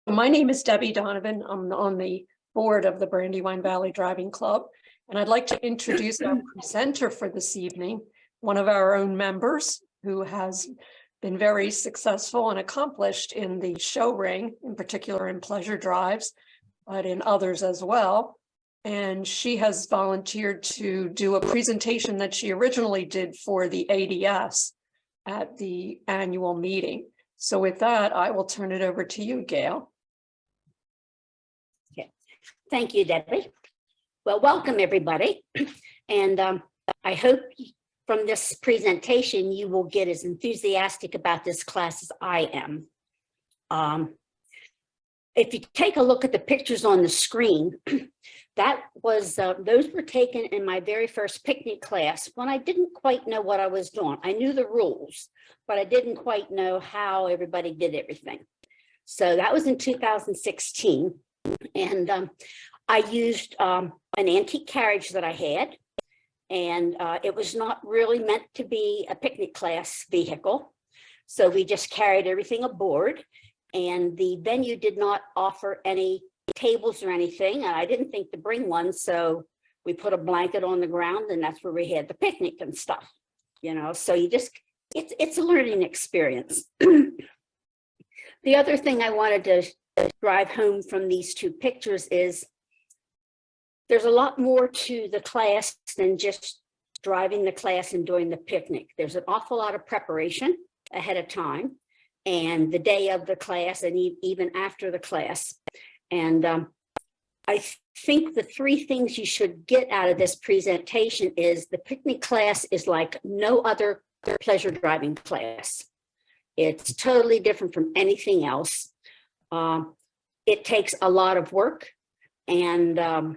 My name is Debbie Donovan. I'm on the board of the Brandywine Valley Driving Club, and I'd like to introduce our presenter for this evening, one of our own members who has been very successful and accomplished in the show ring, in particular in pleasure drives, but in others as well. And she has volunteered to do a presentation that she originally did for the ADS at the annual meeting. So with that, I will turn it over to you, Gail. Okay. Thank you, Debbie. Well, welcome everybody. And I hope from this presentation, you will get as enthusiastic about this class as I am. If you take a look at the pictures on the screen, that was those were taken in my very first picnic class when I didn't quite know what I was doing. I knew the rules, but I didn't quite know how everybody did everything. So that was in 2016. And I used an antique carriage that I had. And it was not really meant to be a picnic class vehicle. So we just carried everything aboard. And the venue did not offer any tables or anything. And I didn't think to bring one. So we put a blanket on the ground and that's where we had the picnic and stuff, you know, so you just, it's a learning experience. The other thing I wanted to drive home from these two pictures is there's a lot more to the class than just driving the class and doing the picnic. There's an awful lot of preparation ahead of time and the day of the class and even after the class. And I think the three things you should get out of this presentation is the picnic class is like no other pleasure driving class. It's totally different from anything else. It takes a lot of work and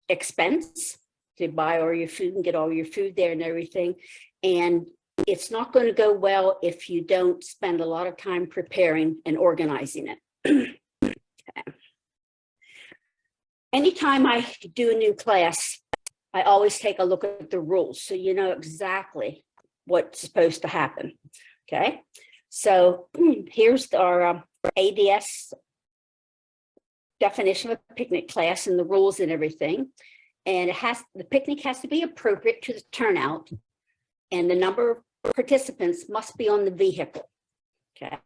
expense to buy all your food and get all your food there and everything. And it's not going to go well if you don't spend a lot of time preparing and organizing it. Okay. Anytime I do a new class, I always take a look at the rules so you know exactly what's supposed to happen. Okay, so here's our ADS definition of a picnic class and the rules and everything. And the picnic has to be appropriate to the turnout and the number of participants must be on the vehicle. Okay,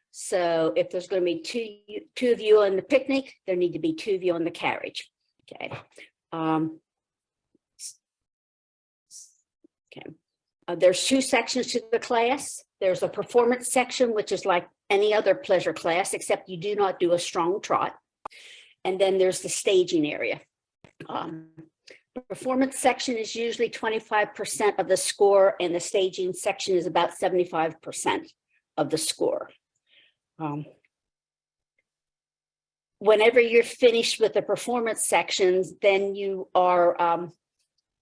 so if there's going to be two of you on the picnic, there need to be two of you on the carriage. Okay. There's two sections to the class. There's a performance section, which is like any other pleasure class, except you do not do a strong trot. And then there's the staging area. The performance section is usually 25% of the score, and the staging section is about 75% of the score. Whenever you're finished with the performance sections, then you are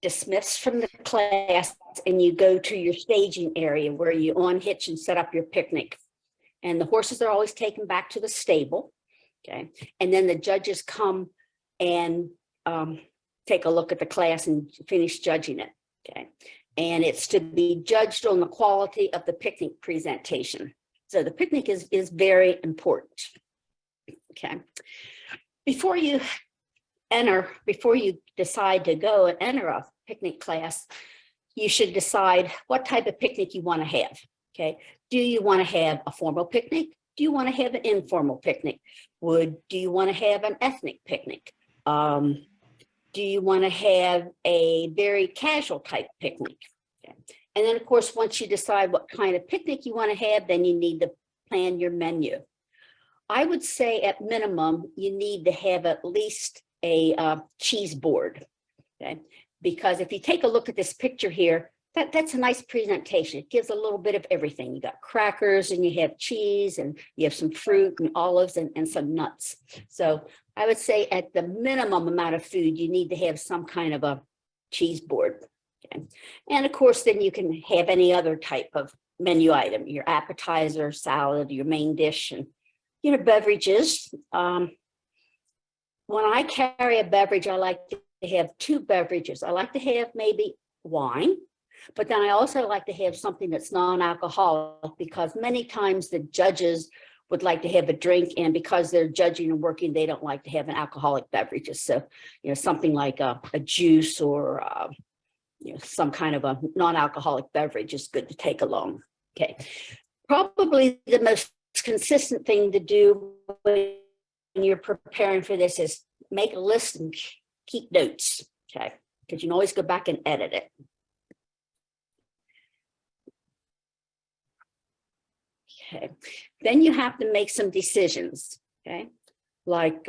dismissed from the class and you go to your staging area where you unhitch and set up your picnic. And the horses are always taken back to the stable. Okay, and then the judges come and take a look at the class and finish judging it. Okay, and it's to be judged on the quality of the picnic presentation. So the picnic is very important. Okay, before you decide to go and enter a picnic class, you should decide what type of picnic you want to have. Okay, do you want to have a formal picnic? Do you want to have an informal picnic? Do you want to have an ethnic picnic? Do you want to have a very casual type picnic? Okay. And then of course, once you decide what kind of picnic you want to have, then you need to plan your menu. I would say at minimum, you need to have at least a cheese board, okay? Because if you take a look at this picture here, that's a nice presentation. It gives a little bit of everything. You got crackers and you have cheese and you have some fruit and olives and some nuts. So I would say at the minimum amount of food, you need to have some kind of a cheese board. Okay? And of course, then you can have any other type of menu item, your appetizer, salad, your main dish, and you know, beverages. When I carry a beverage, I like to have two beverages. I like to have maybe wine, but then I also like to have something that's non-alcoholic because many times the judges would like to have a drink, and because they're judging and working, they don't like to have an alcoholic beverages. So, something like a juice or some kind of a non-alcoholic beverage is good to take along. Okay, probably the most consistent thing to do when you're preparing for this is make a list and keep notes. Okay, because you can always go back and edit it. Okay, then you have to make some decisions. Okay, like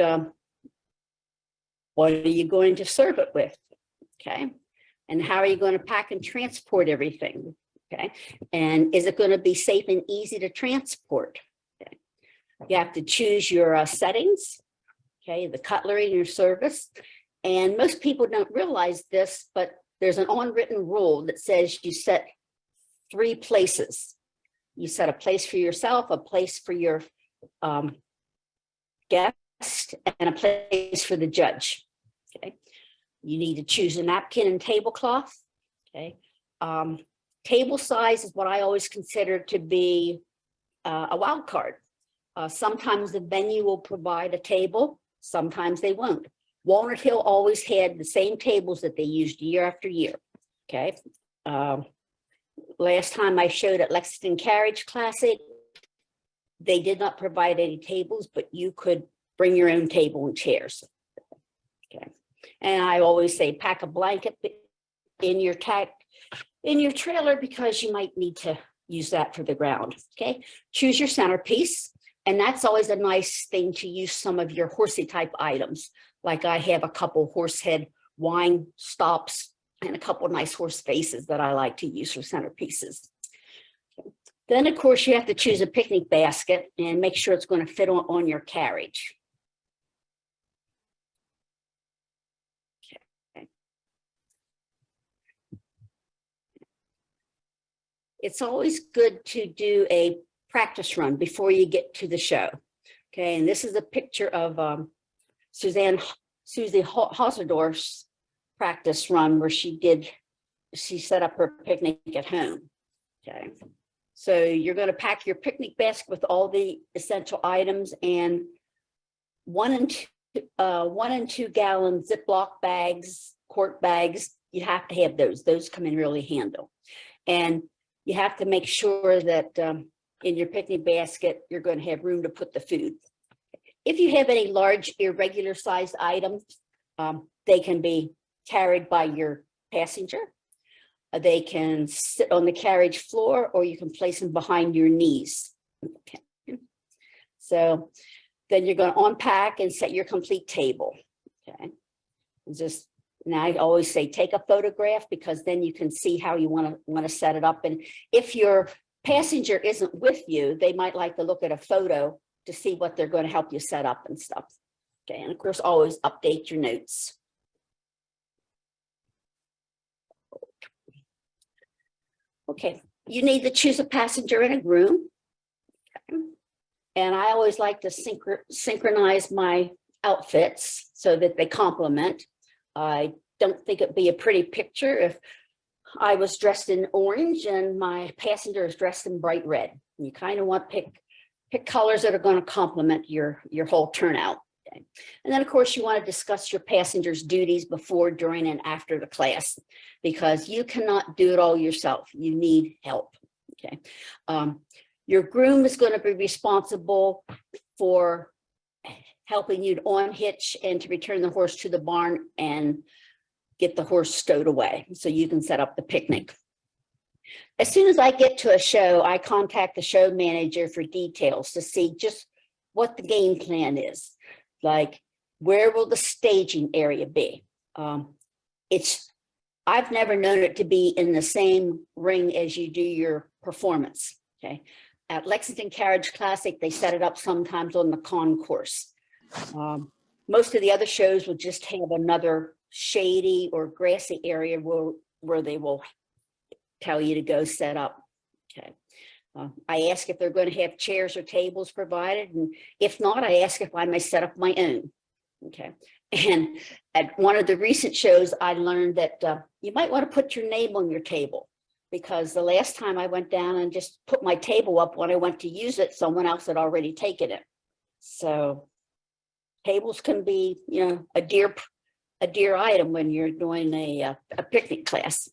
what are you going to serve it with? Okay, and how are you going to pack and transport everything? Okay, and is it going to be safe and easy to transport? Okay, you have to choose your settings. Okay, the cutlery in your service. And most people don't realize this, but there's an unwritten rule that says you set 3 places. You set a place for yourself, a place for your guest, and a place for the judge. Okay, you need to choose a napkin and tablecloth. Okay, table size is what I always consider to be a wild card. Sometimes the venue will provide a table, sometimes they won't. Walnut Hill always had the same tables that they used year after year. Okay. Last time I showed at Lexington Carriage Classic, they did not provide any tables, but you could bring your own table and chairs. Okay. And I always say pack a blanket in your trailer because you might need to use that for the ground. Okay. Choose your centerpiece. And that's always a nice thing to use some of your horsey type items. Like I have a couple horsehead wine stops and a couple of nice horse faces that I like to use for centerpieces. Then, of course, you have to choose a picnic basket and make sure it's going to fit on your carriage. Okay. It's always good to do a practice run before you get to the show. Okay, and this is a picture of Susie Hausedorf's practice run where she set up her picnic at home. Okay, so you're going to pack your picnic basket with all the essential items and 1 and 2 gallon Ziploc bags, quart bags. You have to have those. Those come in really handy. And you have to make sure that in your picnic basket, you're going to have room to put the food. If you have any large irregular sized items, they can be carried by your passenger. They can sit on the carriage floor, or you can place them behind your knees. Okay. So then you're going to unpack and set your complete table. Okay. Now I always say take a photograph because then you can see how you want to set it up. And if your passenger isn't with you, they might like to look at a photo to see what they're going to help you set up and stuff. Okay, and of course, always update your notes. Okay, you need to choose a passenger and a groom. Okay. And I always like to synchronize my outfits so that they complement. I don't think it'd be a pretty picture if I was dressed in orange and my passenger is dressed in bright red. You kind of want to pick colors that are going to complement your whole turnout. Okay. And then, of course, you want to discuss your passenger's duties before, during, and after the class, because you cannot do it all yourself. You need help. Okay. Your groom is going to be responsible for helping you to unhitch and to return the horse to the barn and get the horse stowed away so you can set up the picnic. As soon as I get to a show, I contact the show manager for details to see just what the game plan is. Like, where will the staging area be? I've never known it to be in the same ring as you do your performance. Okay. At Lexington Carriage Classic, they set it up sometimes on the concourse. Most of the other shows will just have another shady or grassy area where they will tell you to go set up. Okay. I ask if they're going to have chairs or tables provided, and if not, I ask if I may set up my own. Okay. And at one of the recent shows, I learned that you might want to put your name on your table. because the last time I went down and just put my table up, when I went to use it, someone else had already taken it. So tables can be, you know, a dear item when you're doing a picnic class.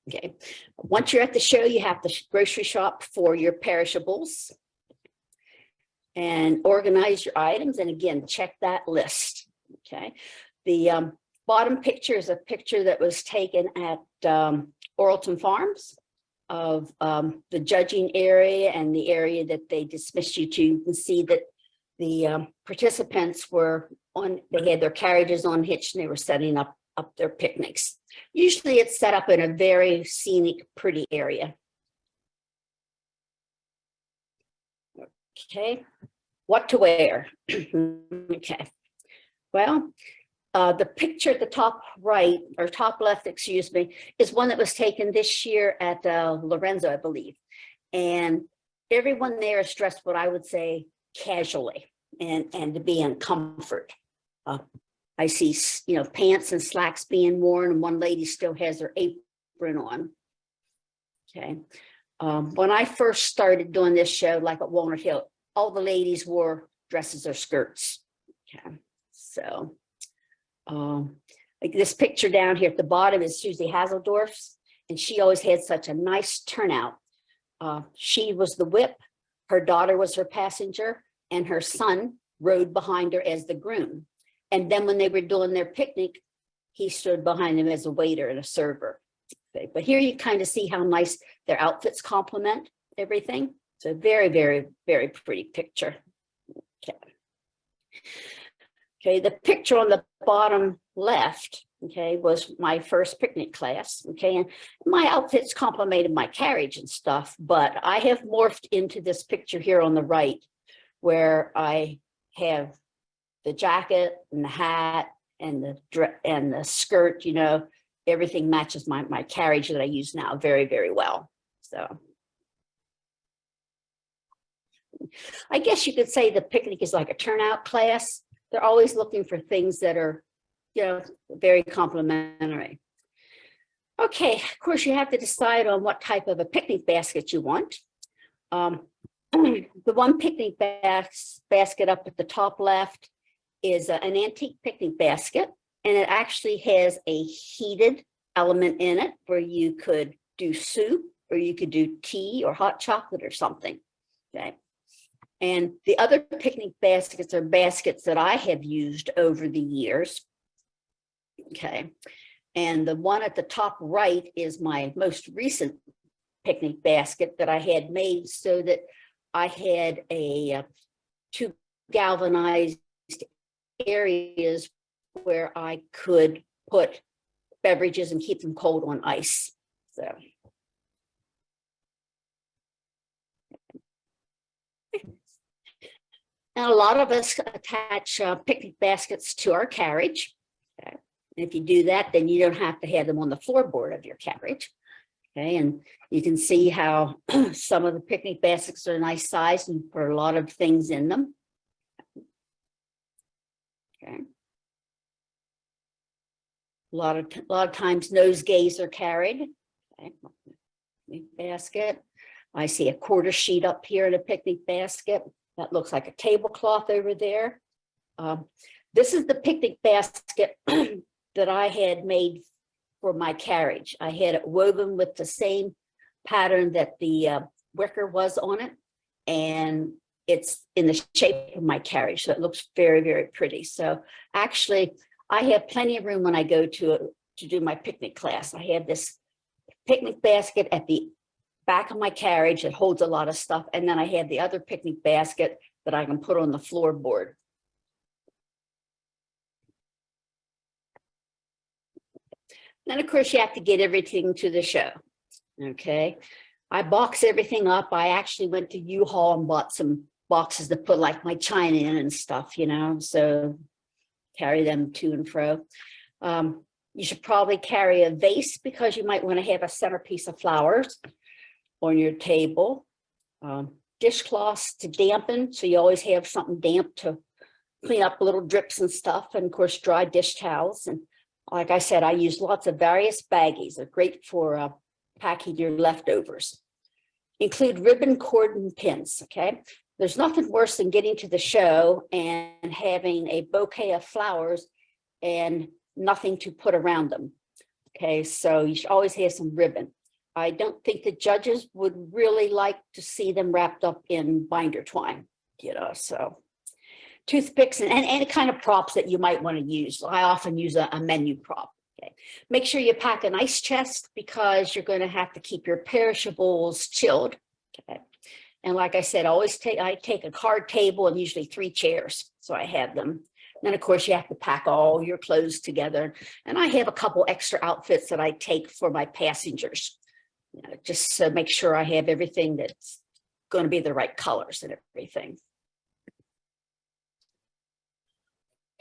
Okay, once you're at the show, you have to grocery shop for your perishables and organize your items. And again, check that list. Okay, the bottom picture is a picture that was taken at Oralton Farms of the judging area and the area that they dismissed you to. You can see that the participants were on, they had their carriages on hitch and they were setting up their picnics. Usually it's set up in a very scenic, pretty area. Okay, what to wear? Okay, well, the picture at the top right, or top left, excuse me, is one that was taken this year at Lorenzo, I believe. And everyone there is dressed what I would say casually and to be in comfort. I see, you know, pants and slacks being worn, and one lady still has her apron on. Okay. When I first started doing this show, like at Walnut Hill, all the ladies wore dresses or skirts. Okay. So, like this picture down here at the bottom is Susie Haseldorf's, and she always had such a nice turnout. She was the whip, her daughter was her passenger, and her son rode behind her as the groom. And then when they were doing their picnic, he stood behind them as a waiter and a server. Okay. But here you kind of see how nice their outfits complement everything. It's a very, very, very pretty picture. Okay. Okay, the picture on the bottom left, okay, was my first picnic class. Okay, and my outfits complemented my carriage and stuff, but I have morphed into this picture here on the right, where I have the jacket and the hat and the skirt, you know, everything matches my carriage that I use now very, very well. So I guess you could say the picnic is like a turnout class. They're always looking for things that are, you know, very complimentary. Okay, of course, you have to decide on what type of a picnic basket you want. The one picnic basket up at the top left is an antique picnic basket, and it actually has a heated element in it where you could do soup or you could do tea or hot chocolate or something. Okay. And the other picnic baskets are baskets that I have used over the years. Okay. And the one at the top right is my most recent picnic basket that I had made so that I had two galvanized areas where I could put beverages and keep them cold on ice. So. And a lot of us attach picnic baskets to our carriage. Okay. And if you do that, then you don't have to have them on the floorboard of your carriage. Okay, and you can see how some of the picnic baskets are nice size and for a lot of things in them. Okay. A lot of times nosegays are carried. Okay. Basket. I see a quarter sheet up here in a picnic basket. That looks like a tablecloth over there. This is the picnic basket that I had made for my carriage. I had it woven with the same pattern that the wicker was on it, and it's in the shape of my carriage, so it looks very, very pretty. So actually, I have plenty of room when I go to do my picnic class. I have this picnic basket at the back of my carriage that holds a lot of stuff, and then I have the other picnic basket that I can put on the floorboard. Then, of course, you have to get everything to the show. Okay, I box everything up. I actually went to U-Haul and bought some boxes to put like my china in and stuff, you know, so carry them to and fro. You should probably carry a vase because you might want to have a centerpiece of flowers on your table. Dishcloths to dampen, so you always have something damp to clean up little drips and stuff, and of course dry dish towels. And like I said, I use lots of various baggies. They're great for packing your leftovers. Include ribbon, cord, and pins, okay? There's nothing worse than getting to the show and having a bouquet of flowers and nothing to put around them. Okay, so you should always have some ribbon. I don't think the judges would really like to see them wrapped up in binder twine, you know, so. Toothpicks and any kind of props that you might want to use. I often use a menu prop. Okay. Make sure you pack an ice chest because you're going to have to keep your perishables chilled. Okay. And like I said, I take a card table and usually 3 chairs. So I have them. And then of course you have to pack all your clothes together. And I have a couple extra outfits that I take for my passengers. You know, just to make sure I have everything that's going to be the right colors and everything.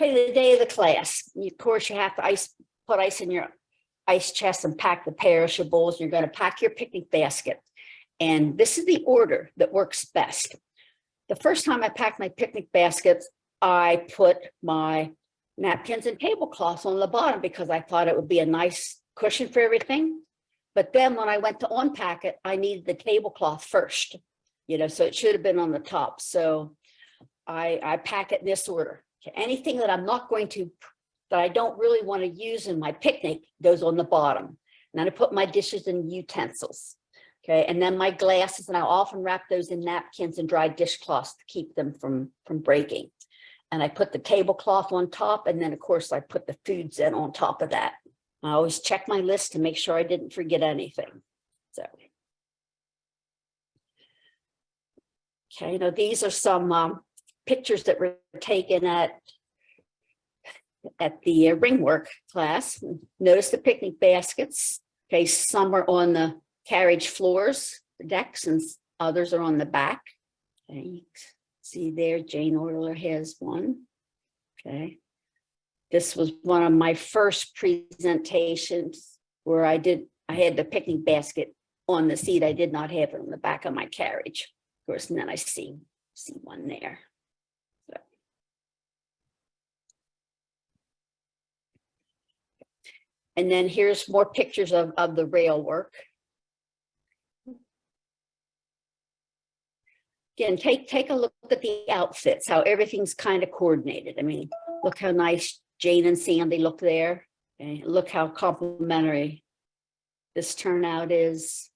Okay, the day of the class. Of course, you have to put ice in your ice chest and pack the perishables. You're going to pack your picnic basket. And this is the order that works best. The first time I packed my picnic baskets, I put my napkins and tablecloths on the bottom because I thought it would be a nice cushion for everything. But then when I went to unpack it, I needed the tablecloth first, you know, so it should have been on the top. So I pack it in this order. Anything that that I don't really want to use in my picnic goes on the bottom. And then I put my dishes and utensils. Okay, and then my glasses, and I often wrap those in napkins and dry dishcloths to keep them from breaking. And I put the tablecloth on top, and then of course I put the foods in on top of that. I always check my list to make sure I didn't forget anything. So, okay, you know, these are some pictures that were taken at the ringwork class. Notice the picnic baskets. Okay, some are on the carriage floors, the decks, and others are on the back. Okay, you see there, Jane Aumiller has one. Okay, this was one of my first presentations where I had the picnic basket on the seat. I did not have it on the back of my carriage, of course, and then I see one there. So. And then here's more pictures of the rail work. Again, take a look at the outfits, how everything's kind of coordinated. I mean, look how nice Jane and Sandy look there. Okay, look how complimentary this turnout is.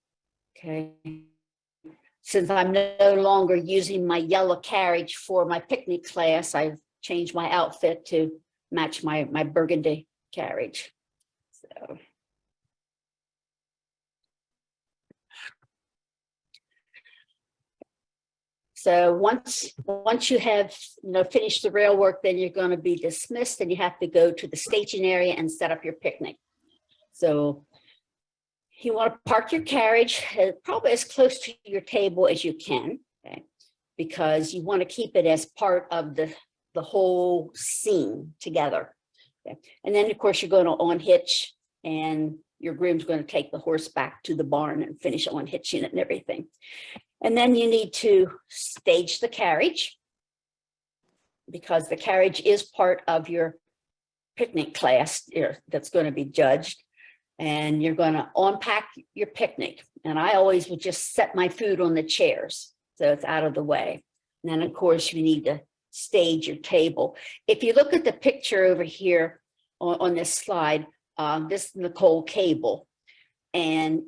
Okay. Since I'm no longer using my yellow carriage for my picnic class, I've changed my outfit to match my burgundy carriage. So once you have finished the rail work, then you're going to be dismissed and you have to go to the staging area and set up your picnic. So you want to park your carriage probably as close to your table as you can, okay? Because you want to keep it as part of the whole scene together. Okay? And then of course you're going to unhitch, and your groom's going to take the horse back to the barn and finish unhitching it and everything. And then you need to stage the carriage, because the carriage is part of your picnic class that's going to be judged. And you're going to unpack your picnic. And I always would just set my food on the chairs so it's out of the way. And then of course you need to stage your table. If you look at the picture over here on this slide, this is Nicole Cable. And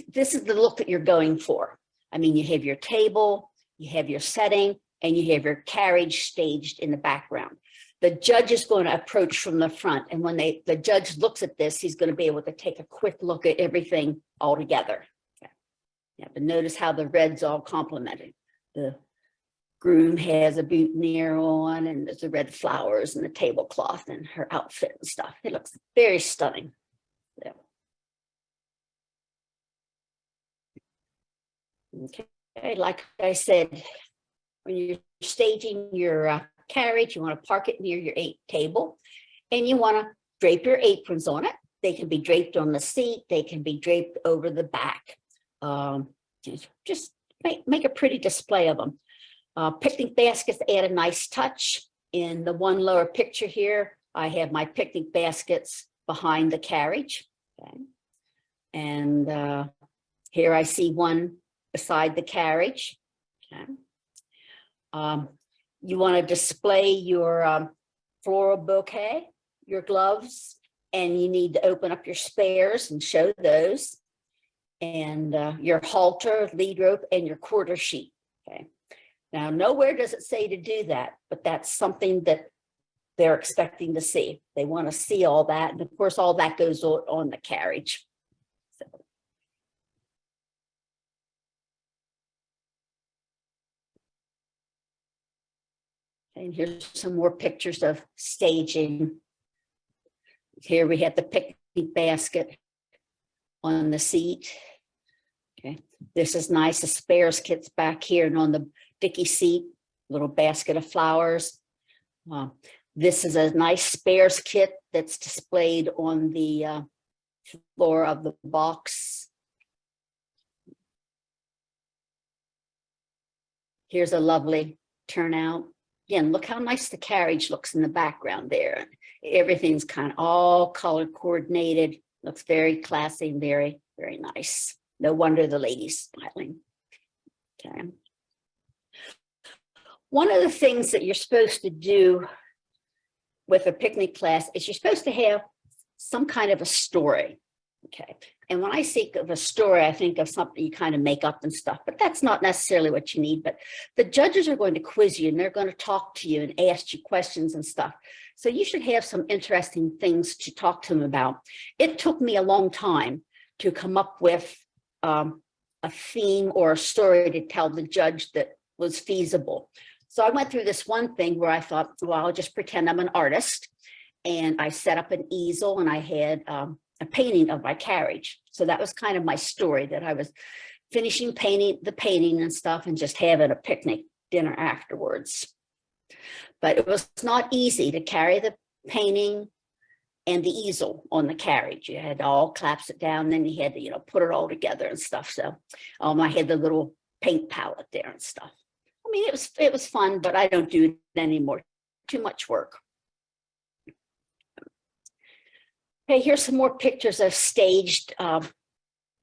this is the look that you're going for. I mean, you have your table, you have your setting, and you have your carriage staged in the background. The judge is going to approach from the front. And when the judge looks at this, he's going to be able to take a quick look at everything all together. Okay. You have to notice how the red's all complemented. The groom has a boutonniere on, and there's the red flowers and the tablecloth and her outfit and stuff. It looks very stunning. So. Okay, like I said, when you're staging your carriage, you want to park it near your table, and you want to drape your aprons on it. They can be draped on the seat. They can be draped over the back. Just make a pretty display of them. Picnic baskets add a nice touch. In the one lower picture here, I have my picnic baskets behind the carriage. Okay. And Here I see one beside the carriage. Okay. You want to display your floral bouquet, your gloves, and you need to open up your spares and show those, and your halter, lead rope, and your quarter sheet. Okay. Now, nowhere does it say to do that, but that's something that they're expecting to see. They want to see all that. And of course, all that goes on the carriage. So. And here's some more pictures of staging. Here we have the picnic basket on the seat. Okay, this is nice. The spares kit's back here, and on the dicky seat, little basket of flowers. This is a nice spares kit that's displayed on the floor of the box. Here's a lovely turnout. Again, look how nice the carriage looks in the background there. Everything's kind of all color coordinated. Looks very classy and very, very nice. No wonder the lady's smiling. Okay. One of the things that you're supposed to do with a picnic class is you're supposed to have some kind of a story. Okay. And when I think of a story, I think of something you kind of make up and stuff, but that's not necessarily what you need. But the judges are going to quiz you, and they're going to talk to you and ask you questions and stuff. So you should have some interesting things to talk to them about. It took me a long time to come up with a theme or a story to tell the judge that was feasible. So I went through this one thing where I thought, well, I'll just pretend I'm an artist. And I set up an easel, and I had a painting of my carriage. So that was kind of my story, that I was finishing painting the painting and stuff and just having a picnic dinner afterwards. But it was not easy to carry the painting and the easel on the carriage. You had to all collapse it down, then you had to, put it all together and stuff. So I had the little paint palette there and stuff. I mean, it was fun, but I don't do it anymore. Too much work. Okay, here's some more pictures of staged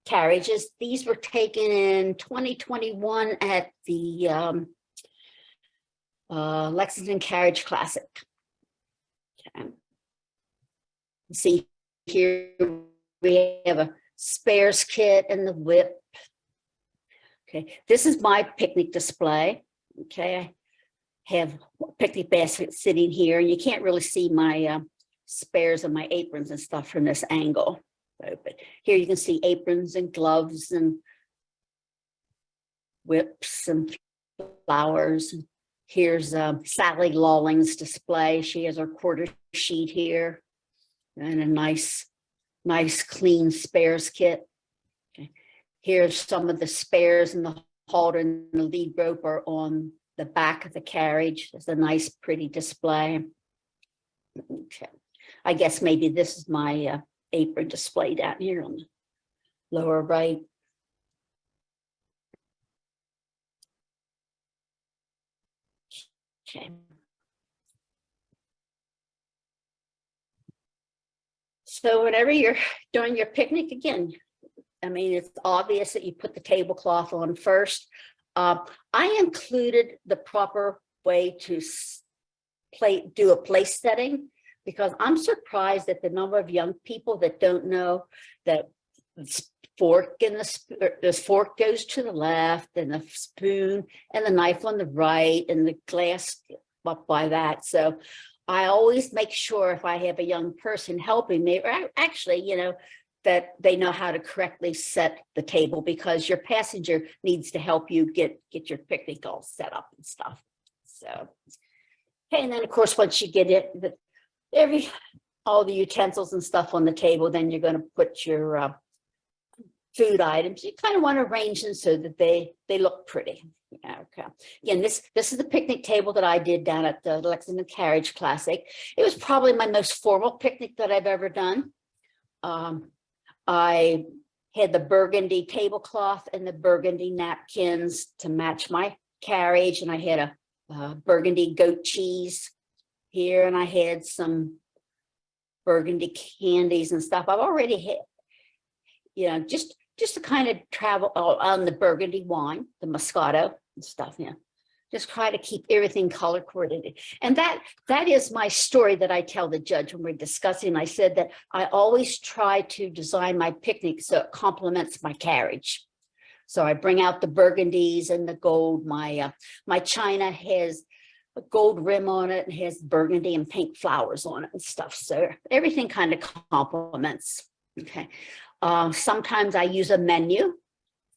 carriages. These were taken in 2021 at the Lexington Carriage Classic. Okay. See here we have a spares kit and the whip. Okay, this is my picnic display. Okay, I have a picnic basket sitting here, and you can't really see my spares and my aprons and stuff from this angle. But here you can see aprons and gloves and whips and flowers. Here's Sally Lawling's display. She has her quarter sheet here and a nice clean spares kit. Okay. Here's some of the spares, and the halter and the lead rope are on the back of the carriage. There's a nice pretty display. Okay. I guess maybe this is my apron display down here on the lower right. Okay. So whenever you're doing your picnic, again, I mean, it's obvious that you put the tablecloth on first. I included the proper way to do a place setting, because I'm surprised at the number of young people that don't know that the fork goes to the left, and the spoon and the knife on the right, and the glass up by that. So I always make sure, if I have a young person helping me, or actually, that they know how to correctly set the table, because your passenger needs to help you get your picnic all set up and stuff. So, okay, and then of course, once you get it, all the utensils and stuff on the table, then you're going to put your food items. You kind of want to arrange them so that they look pretty. Yeah, okay. Again, this is the picnic table that I did down at the Lexington Carriage Classic. It was probably my most formal picnic that I've ever done. I had the burgundy tablecloth and the burgundy napkins to match my carriage, and I had a burgundy goat cheese here, and I had some burgundy candies and stuff. I've already had, just just to kind of travel on the Burgundy wine, the Moscato and stuff, yeah. Just try to keep everything color coordinated. And that is my story that I tell the judge when we're discussing. I said that I always try to design my picnic so it complements my carriage. So I bring out the burgundies and the gold. My china has a gold rim on it and has burgundy and pink flowers on it and stuff. So everything kind of complements. Okay. Sometimes I use a menu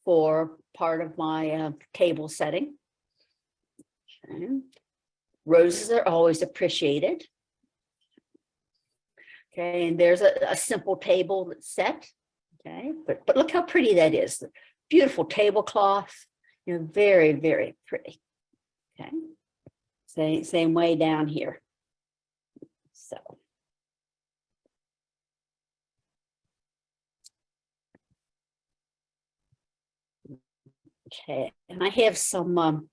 for part of my table setting. Okay. Roses are always appreciated. Okay, and there's a simple table that's set. Okay, but look how pretty that is. Beautiful tablecloth, you know, very, very pretty. Okay, same way down here. So. Okay, and I have some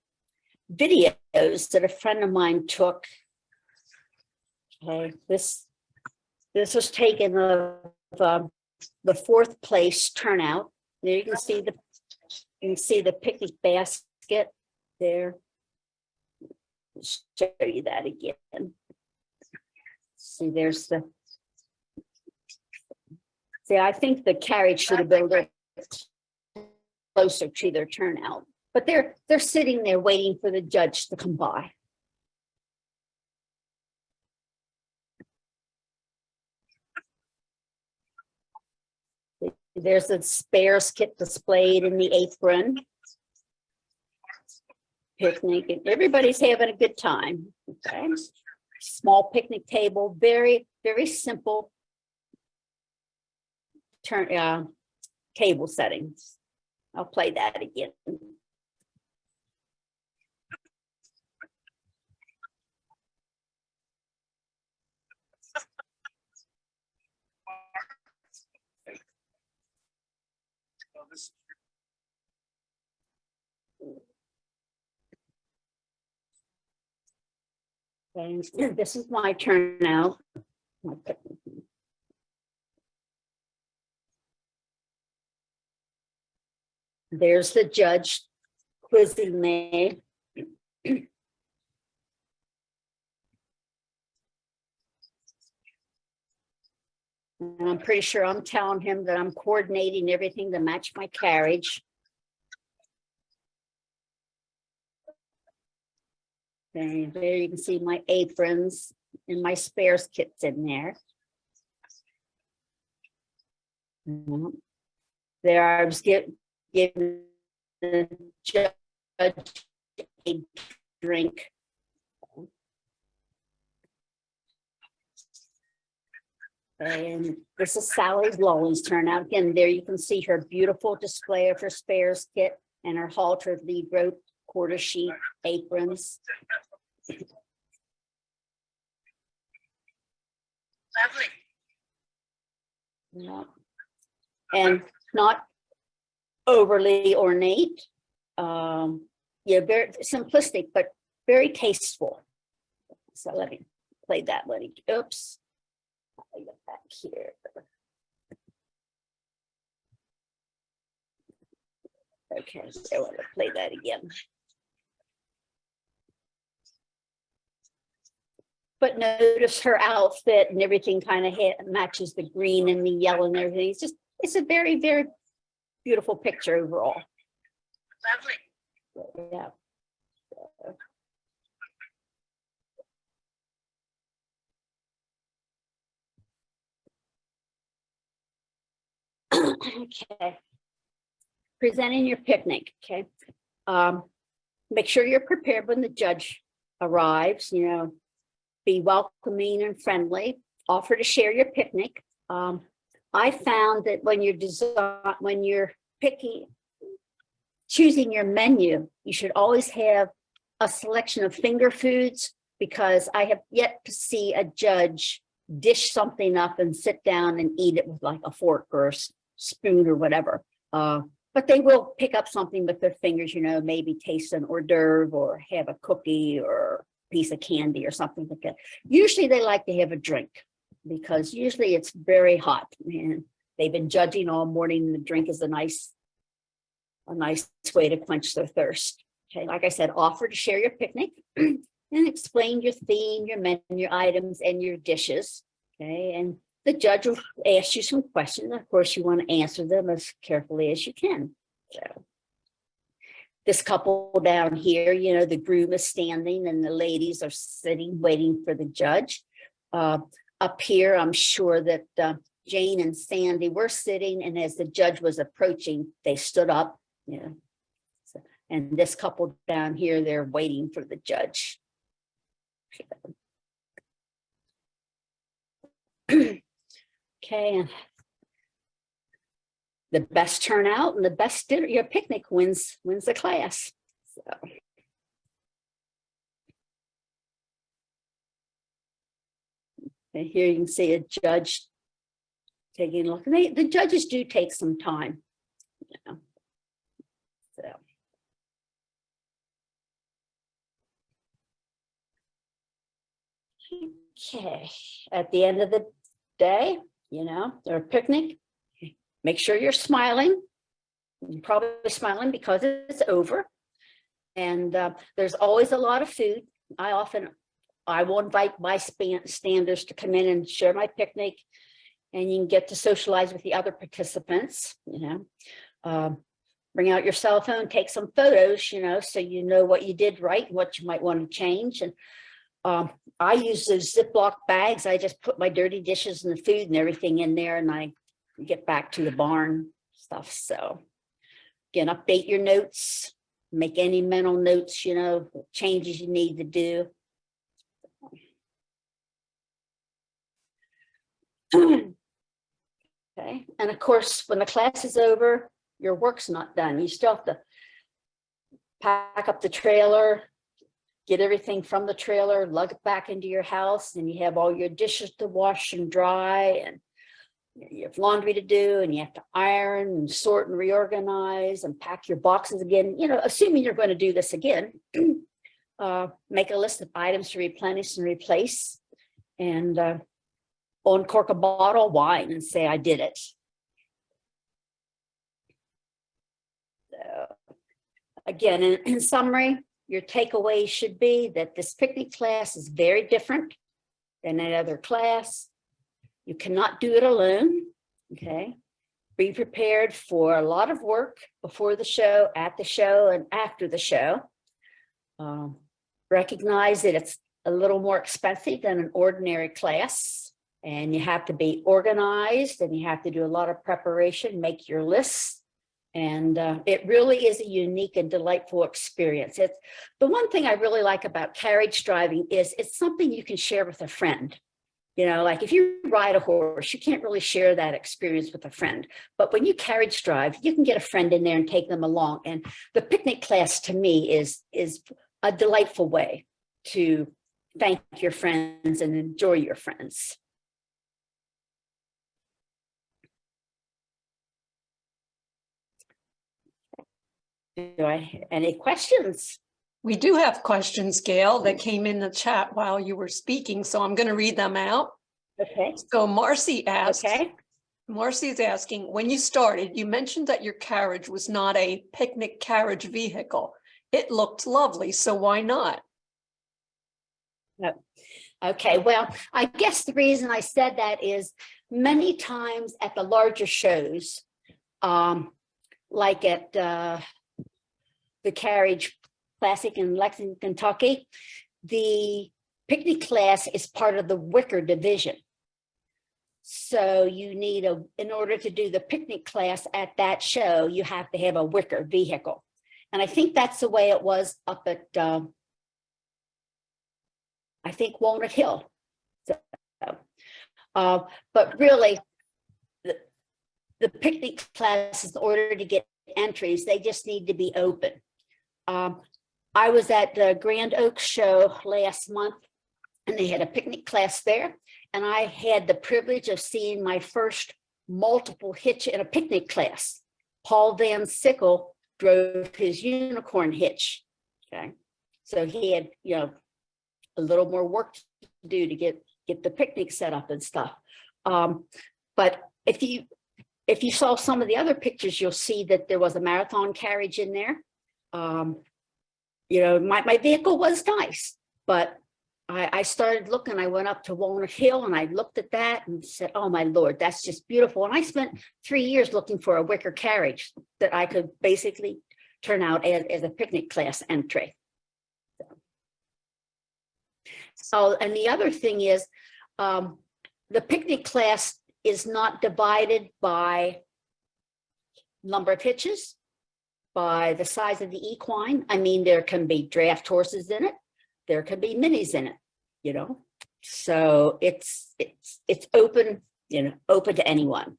videos that a friend of mine took. Okay, this was taken of the fourth place turnout. There you can see the picnic basket there. Show you that again. See, there's the. See, I think the carriage should have been a little closer to their turnout, but they're sitting there waiting for the judge to come by. There's a spares kit displayed in the apron. Picnic, and everybody's having a good time. Okay. Small picnic table, very, very simple table settings. I'll play that again. And this is my turnout. There's the judge quizzing me. And I'm pretty sure I'm telling him that I'm coordinating everything to match my carriage. And there you can see my aprons and my spares kits in there. There I was giving the judge a drink. And this is Sally Lowell's turnout. Again, there you can see her beautiful display of her spares kit and her halter lead rope, quarter sheet aprons. Lovely. Yeah. And not overly ornate. Yeah, very simplistic, but very tasteful. So let me play that. Oops. I'll get back here. Okay, I want to play that again. But notice her outfit and everything kind of matches the green and the yellow and everything. It's a very, very beautiful picture overall. Lovely. Yeah. Okay. Presenting your picnic. Okay. Make sure you're prepared when the judge arrives. You know, be welcoming and friendly. Offer to share your picnic. I found that when you're choosing your menu, you should always have a selection of finger foods, because I have yet to see a judge dish something up and sit down and eat it with like a fork or a spoon or whatever. But they will pick up something with their fingers, you know, maybe taste an hors d'oeuvre or have a cookie or a piece of candy or something like that. Usually they like to have a drink, because usually it's very hot and they've been judging all morning, and the drink is a nice way to quench their thirst. Okay, like I said, offer to share your picnic and explain your theme, your menu, your items, and your dishes. Okay, and the judge will ask you some questions. Of course, you want to answer them as carefully as you can. So, this couple down here, you know, the groom is standing and the ladies are sitting, waiting for the judge. Up here, I'm sure that Jane and Sandy were sitting, and as the judge was approaching, they stood up. Yeah. So, and this couple down here, they're waiting for the judge. Okay. The best turnout and the best dinner, your picnic wins the class. So. And here you can see a judge taking a look. And the judges do take some time, you know. So. Okay, at the end of the day, you know, their picnic, make sure you're smiling. You're probably smiling because it's over. And there's always a lot of food. I will invite my standers to come in and share my picnic, and you can get to socialize with the other participants, you know. Bring out your cell phone, take some photos, you know, so you know what you did right, what you might want to change. And I use those Ziploc bags. I just put my dirty dishes and the food and everything in there, and I get back to the barn stuff. So again, update your notes, make any mental notes, you know, changes you need to do. Okay, and of course, when the class is over, your work's not done. You still have to pack up the trailer, get everything from the trailer, lug it back into your house, and you have all your dishes to wash and dry, and you have laundry to do, and you have to iron and sort and reorganize and pack your boxes again, you know, assuming you're going to do this again. Make a list of items to replenish and replace, and uncork a bottle of wine and say, I did it. So, again, in summary, your takeaway should be that this picnic class is very different than any other class. You cannot do it alone, okay? Be prepared for a lot of work before the show, at the show, and after the show. Recognize that it's a little more expensive than an ordinary class, and you have to be organized, and you have to do a lot of preparation, make your lists. And it really is a unique and delightful experience. It's the one thing I really like about carriage driving is it's something you can share with a friend. You know, like if you ride a horse, you can't really share that experience with a friend. But when you carriage drive, you can get a friend in there and take them along. And the picnic class to me is a delightful way to thank your friends and enjoy your friends. Do I have any questions? We do have questions, Gail, that came in the chat while you were speaking, so I'm going to read them out. Okay. So Marcy asked, Okay. Marcy's asking, when you started, you mentioned that your carriage was not a picnic carriage vehicle. It looked lovely, so why not? Okay, well, I guess the reason I said that is many times at the larger shows, like at the Carriage Classic in Lexington, Kentucky, the picnic class is part of the wicker division. So you need in order to do the picnic class at that show, you have to have a wicker vehicle. And I think that's the way it was up at, I think, Walnut Hill. So, but really, the picnic classes, in order to get entries, they just need to be open. I was at the Grand Oaks show last month, and they had a picnic class there, and I had the privilege of seeing my first multiple hitch in a picnic class. Paul Van Sickle drove his unicorn hitch. Okay, so he had, you know, a little more work to do to get the picnic set up and stuff. But if you if you saw some of the other pictures, you'll see that there was a marathon carriage in there. You know, my vehicle was nice, but I started looking, I went up to Walnut Hill and I looked at that and said, oh my Lord, that's just beautiful. And I spent 3 years looking for a wicker carriage that I could basically turn out as a picnic class entry. So, and the other thing is, the picnic class is not divided by number of hitches, by the size of the equine. I mean, there can be draft horses in it. There can be minis in it, you know. So it's open, you know, open to anyone.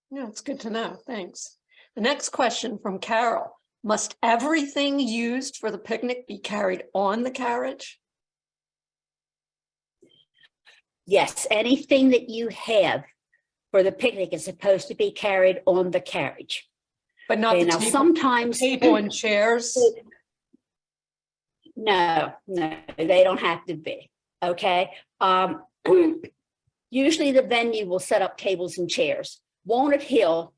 Yeah, it's good to know. Thanks. The next question from Carol. Must everything used for the picnic be carried on the carriage? Yes, anything that you have for the picnic is supposed to be carried on the carriage. But not Okay, the now table, sometimes table and chairs? No, they don't have to be. Okay. Usually the venue will set up tables and chairs. Walnut Hill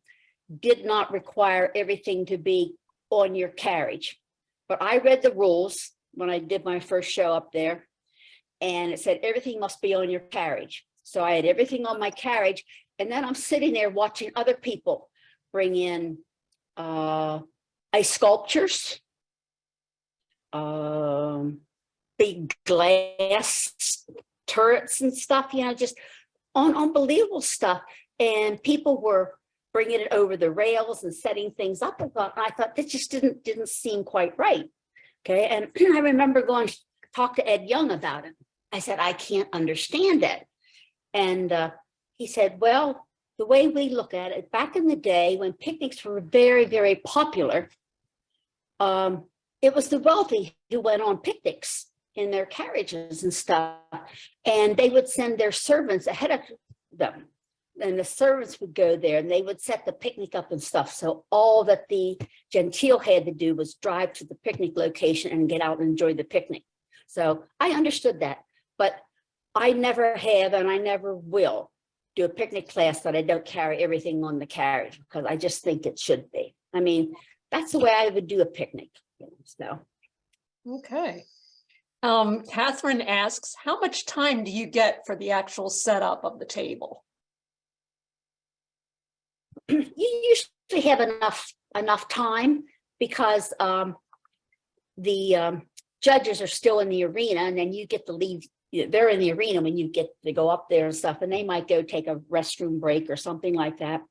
did not require everything to be on your carriage, but I read the rules when I did my first show up there, and it said everything must be on your carriage. So I had everything on my carriage, and then I'm sitting there watching other people bring in ice sculptures, big glass turrets and stuff, you know, just unbelievable stuff. And people were bringing it over the rails and setting things up. And I thought that just didn't seem quite right. Okay, and I remember going to talk to Ed Young about it. I said, I can't understand it. And he said, well, the way we look at it, back in the day when picnics were very, very popular, it was the wealthy who went on picnics in their carriages and stuff, and they would send their servants ahead of them, and the servants would go there and they would set the picnic up and stuff. So all that the genteel had to do was drive to the picnic location and get out and enjoy the picnic. So I understood that, but I never have and I never will do a picnic class that I don't carry everything on the carriage, because I just think it should be. I mean, that's the way I would do a picnic. So, Okay. Catherine asks, how much time do you get for the actual setup of the table? you usually have enough time, because the judges are still in the arena, and then you get to leave. They're in the arena when you get to go up there and stuff, and they might go take a restroom break or something like that.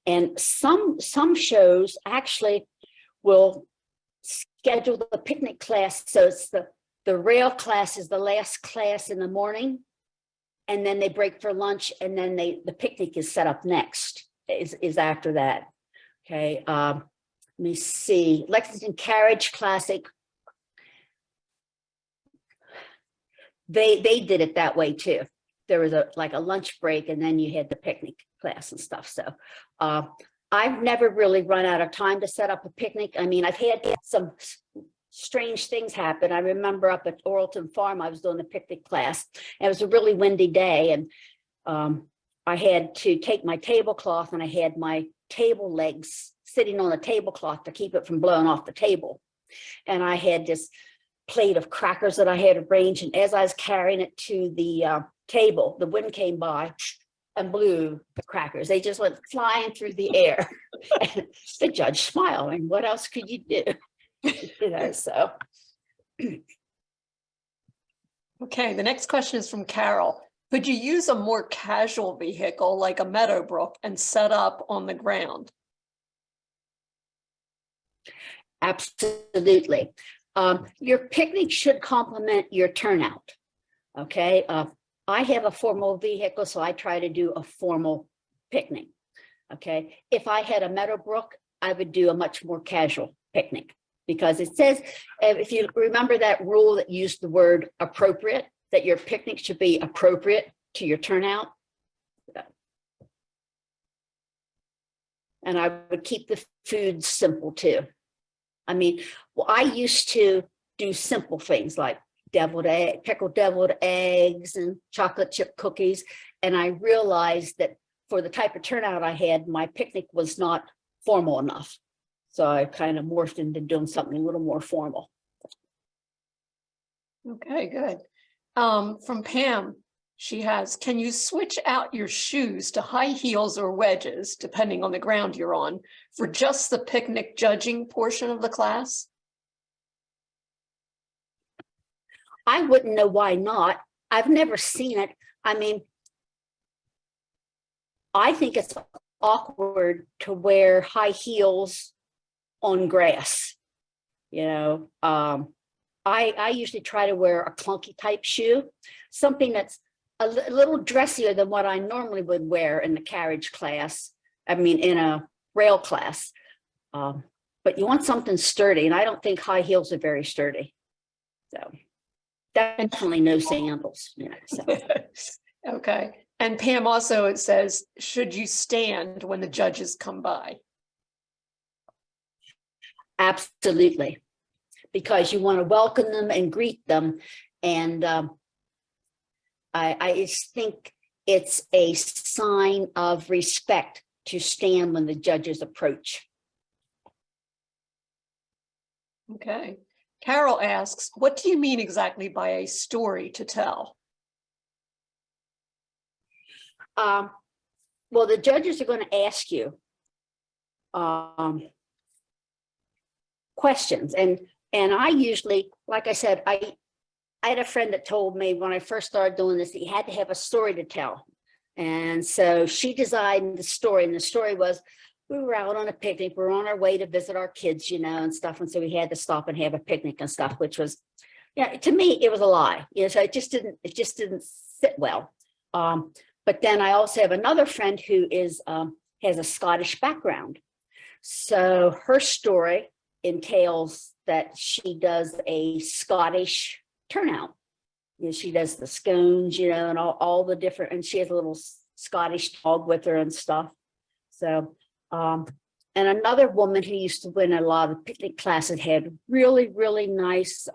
And some shows actually will schedule the picnic class, so it's the rail class is the last class in the morning, and then they break for lunch, and then the picnic is set up next, is after that. Okay, let me see. Lexington Carriage Classic, they did it that way too. There was like a lunch break, and then you had the picnic class and stuff. So I've never really run out of time to set up a picnic. I mean, I've had some strange things happen. I remember up at Oralton Farm, I was doing the picnic class. It was a really windy day, and I had to take my tablecloth, and I had my table legs sitting on the tablecloth to keep it from blowing off the table. And I had this plate of crackers that I had arranged, and as I was carrying it to the table, the wind came by and blew the crackers. They just went flying through the air. And the judge smiled, and what else could you do? You know, so. Okay, the next question is from Carol. Could you use a more casual vehicle like a Meadowbrook and set up on the ground? Absolutely. Your picnic should complement your turnout. Okay. I have a formal vehicle, so I try to do a formal picnic. Okay. If I had a Meadowbrook, I would do a much more casual picnic, because it says, if you remember that rule that used the word appropriate, that your picnic should be appropriate to your turnout. And I would keep the food simple too. I mean, well, I used to do simple things like pickled deviled eggs and chocolate chip cookies. And I realized that for the type of turnout I had, my picnic was not formal enough. So I kind of morphed into doing something a little more formal. Okay, good. From Pam, she has, can you switch out your shoes to high heels or wedges, depending on the ground you're on, for just the picnic judging portion of the class? I wouldn't know why not. I've never seen it. I mean, I think it's awkward to wear high heels on grass. You know, I usually try to wear a clunky type shoe, something that's a little dressier than what I normally would wear in the carriage class. I mean, in a rail class. But you want something sturdy, and I don't think high heels are very sturdy. So definitely no sandals. You know, so. Okay. And Pam also, it says, should you stand when the judges come by? Absolutely. Because you want to welcome them and greet them. And I just think it's a sign of respect to stand when the judges approach. Okay. Carol asks, what do you mean exactly by a story to tell? Well, the judges are going to ask you questions. And I usually, like I said, I had a friend that told me when I first started doing this, he had to have a story to tell. And so she designed the story, and the story was, we were out on a picnic, we were on our way to visit our kids, you know, and stuff. And so we had to stop and have a picnic and stuff, which was, yeah, to me, it was a lie. You know, so it just didn't sit well. But then I also have another friend who is has a Scottish background. So her story entails that she does a Scottish turnout. You know, she does the scones, you know, and all the different, and she has a little Scottish dog with her and stuff. So, and another woman who used to win a lot of picnic classes had really, really nice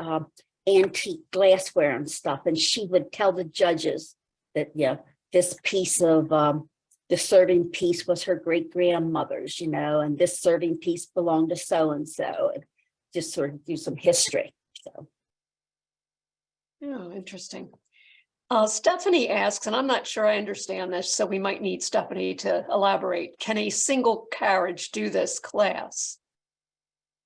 antique glassware and stuff. And she would tell the judges that, yeah, this piece of the serving piece was her great grandmother's, you know, and this serving piece belonged to so and so, and just sort of do some history. So, oh, interesting. Stephanie asks, and I'm not sure I understand this, so we might need Stephanie to elaborate. Can a single carriage do this class?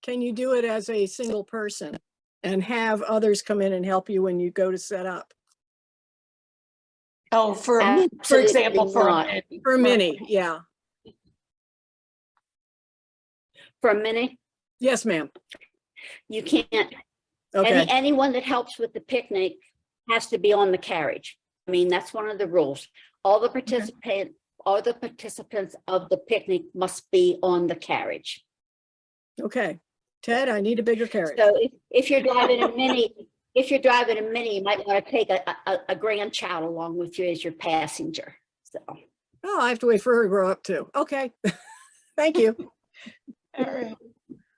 Can you do it as a single person and have others come in and help you when you go to set up? Oh, for Absolutely example, not. For a mini, yeah. For a mini, Yes, ma'am. you can't. Okay. Anyone that helps with the picnic has to be on the carriage. I mean, that's one of the rules. All the participants of the picnic must be on the carriage. Okay. Ted, I need a bigger carriage. So if you're driving a mini, you might want to take a grandchild along with you as your passenger. So. Oh, I have to wait for her to grow up too. Okay. Thank you. All right.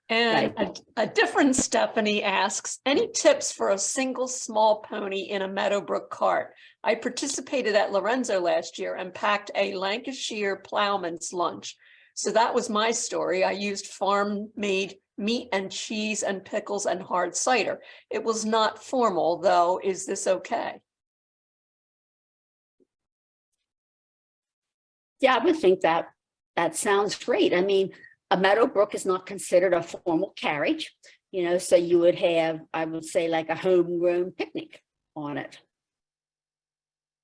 And a different Stephanie asks, any tips for a single small pony in a Meadowbrook cart? I participated at Lorenzo last year and packed a Lancashire plowman's lunch. So that was my story. I used farm-made meat and cheese and pickles and hard cider. It was not formal, though. Is this okay? Yeah, I would think that sounds great. I mean, a Meadowbrook is not considered a formal carriage, you know, so you would have, I would say, like a homegrown picnic on it.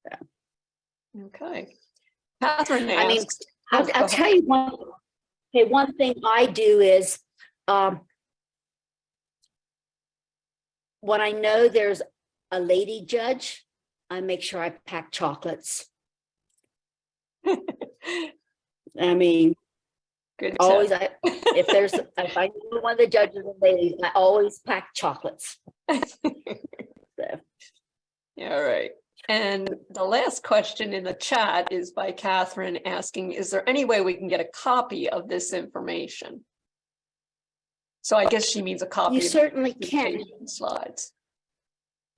So. Okay. Catherine asks, I mean, I'll tell you one thing I do is when I know there's a lady judge, I make sure I pack chocolates. I mean, good always, if I know one of the judges is ladies, I always pack chocolates. So. Yeah, all right. And the last question in the chat is by Catherine asking, is there any way we can get a copy of this information? So I guess she means a copy. You certainly can. Slides.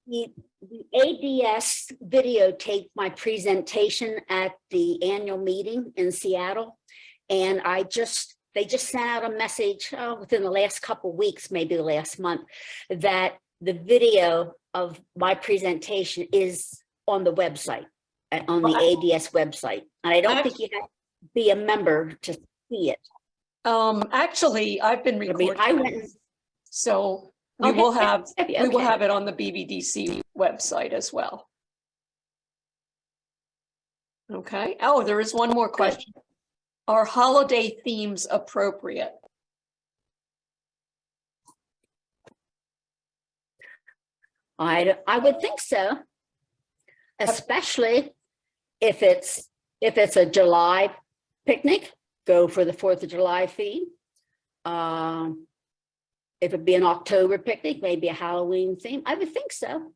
The ADS videotaped my presentation at the annual meeting in Seattle. And they just sent out a message within the last couple of weeks, maybe the last month, that the video of my presentation is on the website, on the ADS website. And I don't think you have to be a member to see it. Actually, I've been recording. I went, So we Okay. will have Okay. we will have it on the BVDC website as well. Okay. Oh, there is one more question. Are holiday themes appropriate? I would think so, especially if it's a July picnic, go for the 4th of July theme. If it'd be an October picnic, maybe a Halloween theme. I would think so.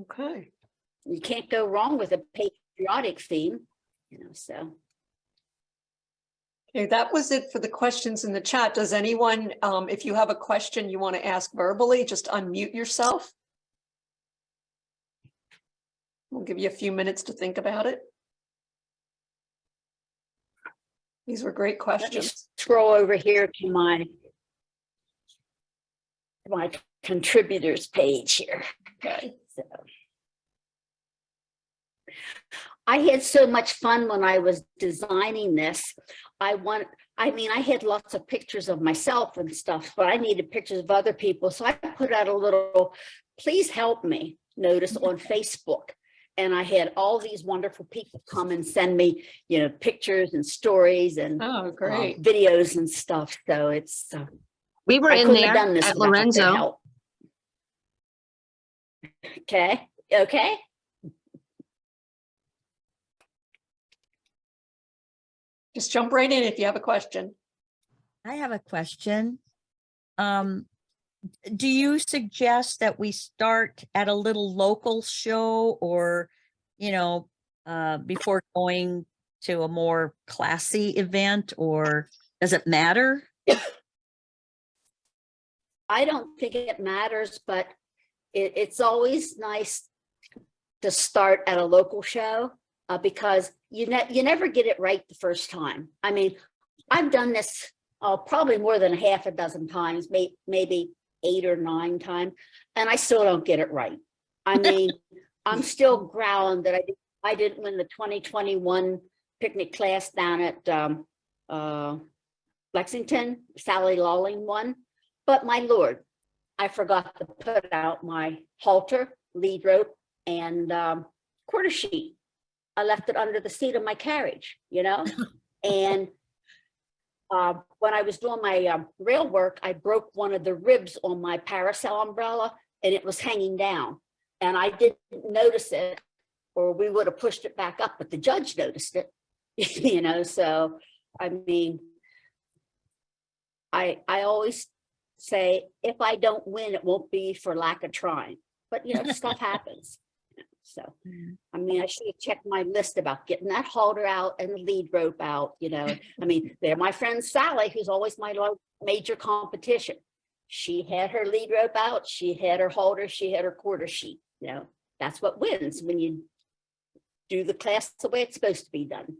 Okay. You can't go wrong with a patriotic theme, so. Okay, that was it for the questions in the chat. Does anyone, if you have a question you want to ask verbally, just unmute yourself. We'll give you a few minutes to think about it. These were great Let me questions. scroll over here to my contributors page here. Okay. So. I had so much fun when I was designing this. I had lots of pictures of myself and stuff, but I needed pictures of other people. So I put out a little, please help me notice on Facebook. And I had all these wonderful people come and send me, pictures and stories and Oh, great. videos and stuff. So it's, We were I in couldn't have there done this at without their Lorenzo. help. Okay. Just jump right in if you have a question. I have a question. Do you suggest that we start at a little local show or, before going to a more classy event, or does it matter? I don't think it matters, but it's always nice to start at a local show because you never get it right the first time. I mean, I've done this probably more than half a dozen times, maybe 8 or 9 times, and I still don't get it right. I mean, I'm still growling that I didn't win the 2021 picnic class down at Lexington. Sally Lawling won, but my Lord, I forgot to put out my halter, lead rope, and quarter sheet. I left it under the seat of my carriage, and when I was doing my rail work, I broke one of the ribs on my parasol umbrella and it was hanging down. And I didn't notice it, or we would have pushed it back up, but the judge noticed it, so, I mean, I always say, if I don't win, it won't be for lack of trying, but stuff happens. So, I mean, I should have checked my list about getting that halter out and the lead rope out, I mean, they're my friend Sally, who's always my major competition. She had her lead rope out, she had her halter, she had her quarter sheet, that's what wins when you do the class the way it's supposed to be done.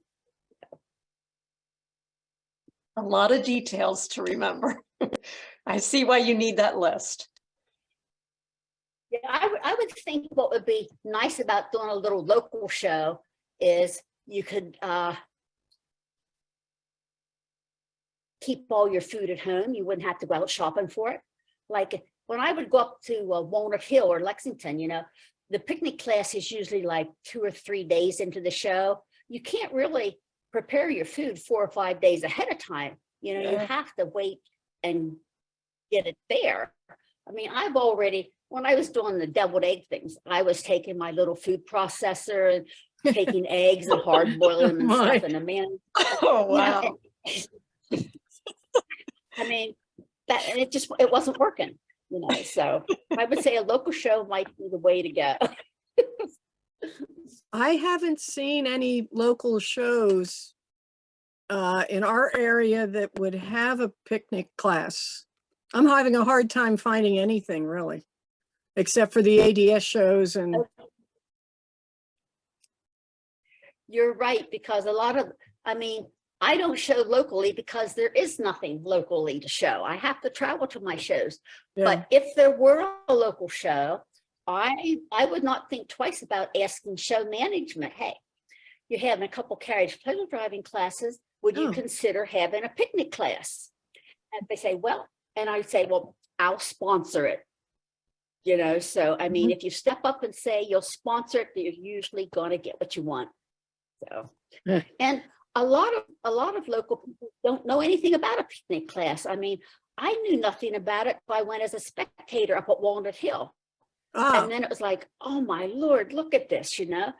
A lot of details to remember. I see why you need that list. Yeah, I would think what would be nice about doing a little local show is you could keep all your food at home. You wouldn't have to go out shopping for it. Like when I would go up to Walnut Hill or Lexington, the picnic class is usually like 2 or 3 days into the show. You can't really prepare your food 4 or 5 days ahead of time. You have to wait and get it there. I mean, when I was doing the deviled egg things, I was taking my little food processor and taking eggs and hard boiling them and stuff in a man. Oh, wow. I mean, it wasn't working, so I would say a local show might be the way to go. I haven't seen any local shows in our area that would have a picnic class. I'm having a hard time finding anything really, except for the ADS shows and You're right, because I don't show locally because there is nothing locally to show. I have to travel to my shows. yeah. But if there were a local show, I would not think twice about asking show management, hey, you're having a couple carriage pleasure driving classes. Would you Oh. consider having a picnic class? And they say, well, and I say, well, I'll sponsor it. You know, so I mean, if you step up and say you'll sponsor it, you're usually going to get what you want. So, Yeah. and a lot of local people don't know anything about a picnic class. I mean, I knew nothing about it. I went as a spectator up at Walnut Hill. Ah, And then it was like, oh my Lord, look at this, you know?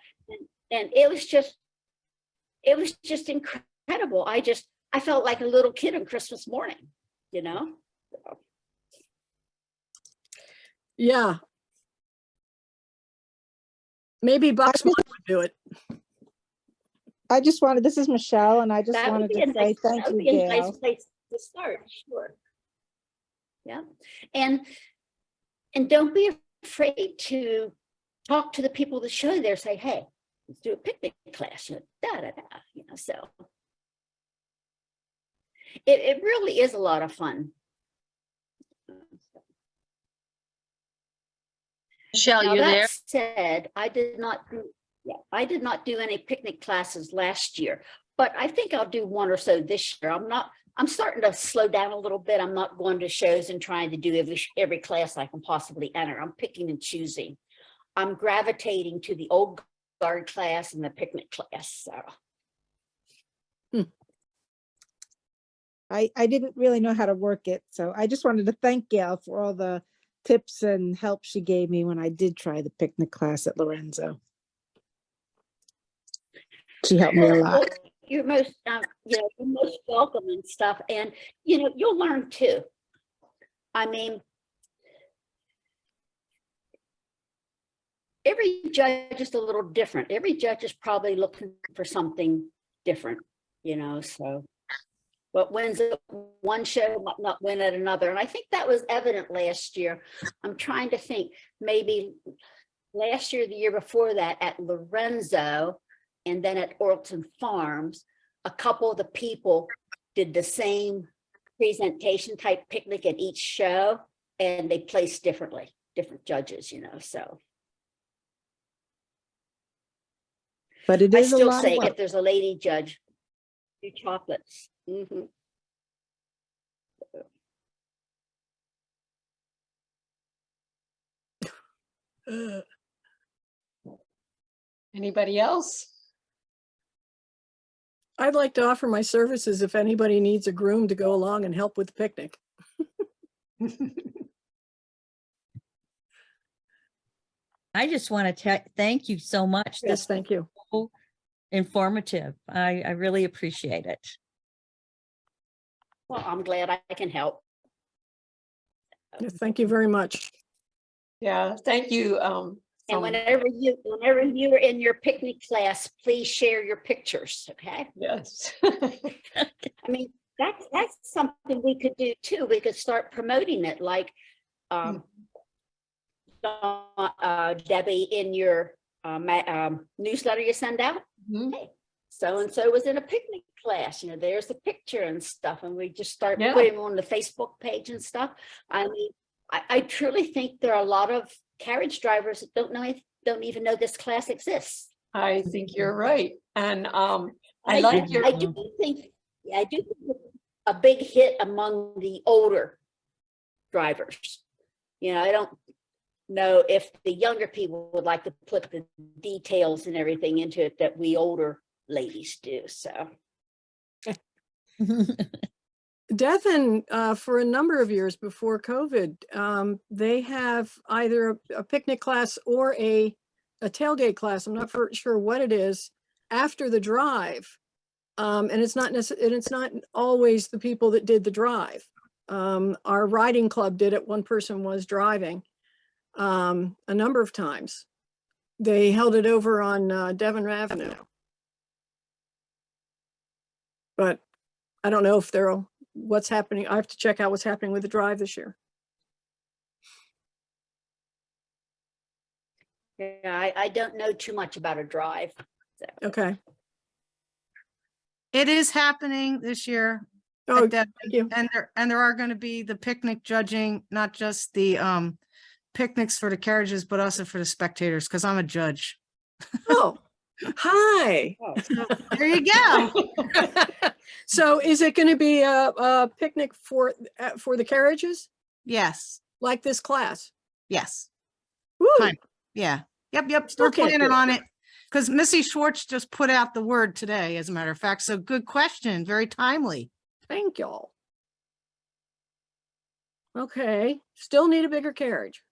And it was just incredible. I felt like a little kid on Christmas morning, you know? yeah. Maybe Bucksmont would do it. I just wanted, this is Michelle, and I just That would wanted be to say thank that would you, be a nice Gail. place to start, sure. Yeah, and don't be afraid to talk to the people that show there, say, hey, let's do a picnic class, you know, you know, so. It really is a lot of fun. Michelle, Now, you that there? said, I did not do any picnic classes last year, but I think I'll do one or so this year. I'm starting to slow down a little bit. I'm not going to shows and trying to do every class I can possibly enter. I'm picking and choosing. I'm gravitating to the old guard class and the picnic class. So. I didn't really know how to work it, so I just wanted to thank Gail for all the tips and help she gave me when I did try the picnic class at Lorenzo. She helped me a lot. Well, you're most, you're most welcome and stuff, and you'll learn too. I mean, every judge is a little different. Every judge is probably looking for something different, so what wins at one show might not win at another. And I think that was evident last year. I'm trying to think, maybe last year, the year before that at Lorenzo, and then at Orleton Farms, a couple of the people did the same presentation type picnic at each show, and they placed differently, different judges, so. But it I is a still lot say of work. if there's a lady judge, do chocolates. Anybody else? I'd like to offer my services if anybody needs a groom to go along and help with the picnic. I just want to thank you so much. Yes, This thank you. was so informative. I really appreciate it. Well, I'm glad I can help. Yes, thank you very much. Yeah, thank you. And whenever you're in your picnic class, please share your pictures, okay? Yes. I mean, that's something we could do too. We could start promoting it, like Debbie, in your newsletter you send out. Mhm. Hey, so-and-so was in a picnic class, there's the picture and stuff, and we just start Yeah. putting them on the Facebook page and stuff. I mean, I truly think there are a lot of carriage drivers that don't even know this class exists. I think you're right. And I like your. I do think it's a big hit among the older drivers. I don't know if the younger people would like to put the details and everything into it that we older ladies do. So Devon, for a number of years before COVID, they have either a picnic class or a tailgate class. I'm not sure what it is after the drive. And it's not always the people that did the drive. Our riding club did it. One person was driving a number of times. They held it over on Devon Avenue. But I don't know if they'll what's happening. I have to check out what's happening with the drive this year. Yeah, I don't know too much about a drive. So. Okay. It is happening this year. Oh, at Devon, thank you. And there are going to be the picnic judging, not just the picnics for the carriages, but also for the spectators, because I'm a judge. Oh, hi. There you go. So is it going to be a picnic for the carriages Yes, like this class? yes. Woo. Kind Yeah. Yep. Still We're can't planning do it. on it. Because Missy Schwartz just put out the word today, as a matter of fact. So good question. Very timely. Thank y'all. Okay, still need a bigger carriage.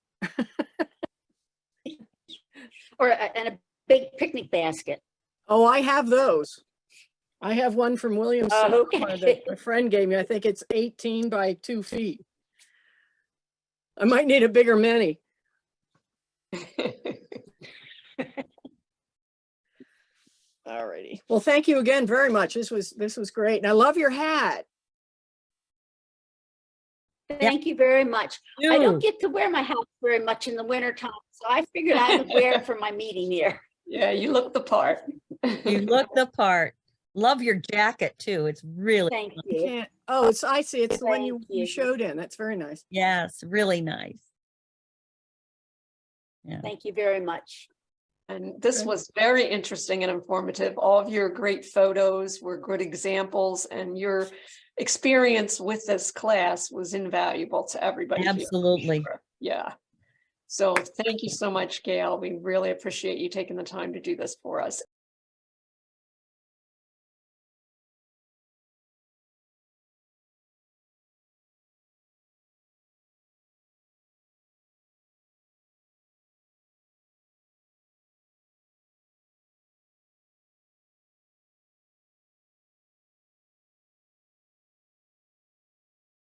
And a big picnic basket. Oh, I have those. I have one from Williams Oh, Sonoma okay. that a friend gave me. I think it's 18 by 2 feet. I might need a bigger mini. All righty. Well, thank you again very much. This was great. And I love your hat. Thank you very much. I don't get to wear my hat very much in the winter time, so I figured I would wear it for my meeting here. Yeah, you look the part. You look the part. Love your jacket too. It's really, Thank you. Can't, oh, I see. It's the one you Thank you. showed in. That's very nice. yes, really nice. Yeah. Thank you very much. And this Okay. was very interesting and informative. All of your great photos were good examples, and your experience with this class was invaluable to everybody here, for Absolutely. sure. Yeah. So thank you so much, Gail. We really appreciate you taking the time to do this for us.